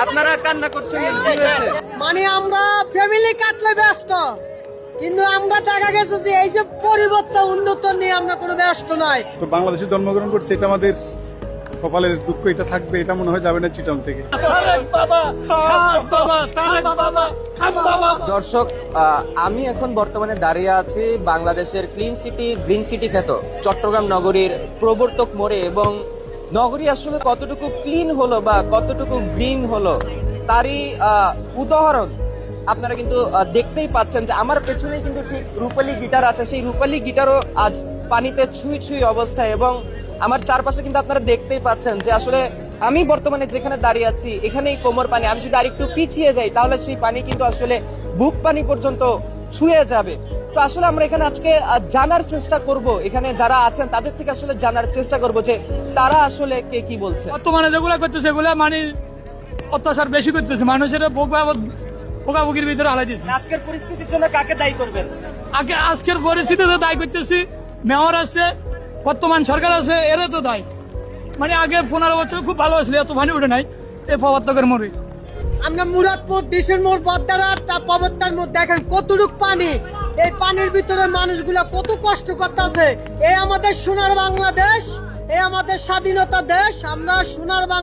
আপনারা কান্না করছেন মানে আমরা ফ্যামিলি কাটলে ব্যস্ত, কিন্তু আমরা দেখা গেছে যে এই যে পরিবর্তন উন্নত নিয়ে আমরা কোনো ব্যস্ত নয়। তো বাংলাদেশে জন্মগ্রহণ করছে, এটা আমাদের কপালের দুঃখ, এটা থাকবে, এটা মনে হয় যাবে না চিটং থেকে। দর্শক, আমি এখন বর্তমানে দাঁড়িয়ে আছি বাংলাদেশের ক্লিন সিটি গ্রিন সিটি খ্যাত চট্টগ্রাম নগরীর প্রবর্তক মোড়ে, এবং নগরী আসলে কতটুকু ক্লিন হলো বা কতটুকু গ্রিন হলো তারই উদাহরণ আপনারা কিন্তু দেখতেই পাচ্ছেন যে আমার পেছনেই কিন্তু ঠিক রূপালী গিটার আছে। সেই রূপালী গিটারও আজ পানিতে ছুঁই ছুঁই অবস্থায়, এবং আমার চারপাশে কিন্তু আপনারা দেখতেই পাচ্ছেন যে আসলে আমি বর্তমানে যেখানে দাঁড়িয়ে আছি এখানেই কোমর পানি। আমি যদি আরেকটু পিছিয়ে যাই তাহলে সেই পানি কিন্তু আসলে বুক পানি পর্যন্ত ছুঁয়ে যাবে। তো আসলে আমরা এখানে আজকে জানার চেষ্টা করব, এখানে যারা আছেন তাদের থেকে আসলে জানার চেষ্টা করব যে তারা আসলে কে কি বলছে। বর্তমানে যেগুলো করতেছে এগুলো মানে অত্যাচার বেশি করতেছে, মানুষের ভোগাভুগির ভিতরে হালাই দিচ্ছে। আজকের পরিস্থিতির জন্য কাকে দায়ী করবেন? আজকের পরিস্থিতিতে দায়ী করতেছি মেয়র আছে, বর্তমান সরকার আছে, এরা তো দায়ী। মানে আগে 15 বছর খুব ভালো আসলে এত পানি উঠে নাই এই প্রবর্তকের মোড়ে। আমরা মুরাদপুর দেশের মোড় পদ্মার প্রবর্তার মোড় দেখেন কতটুক পানি, এই পানির ভিতরে মানুষগুলা কত কষ্ট করতেছে। এই আমাদের সোনার বাংলাদেশ, এই আমাদের স্বাধীনতা দেশ, আমরা সোনার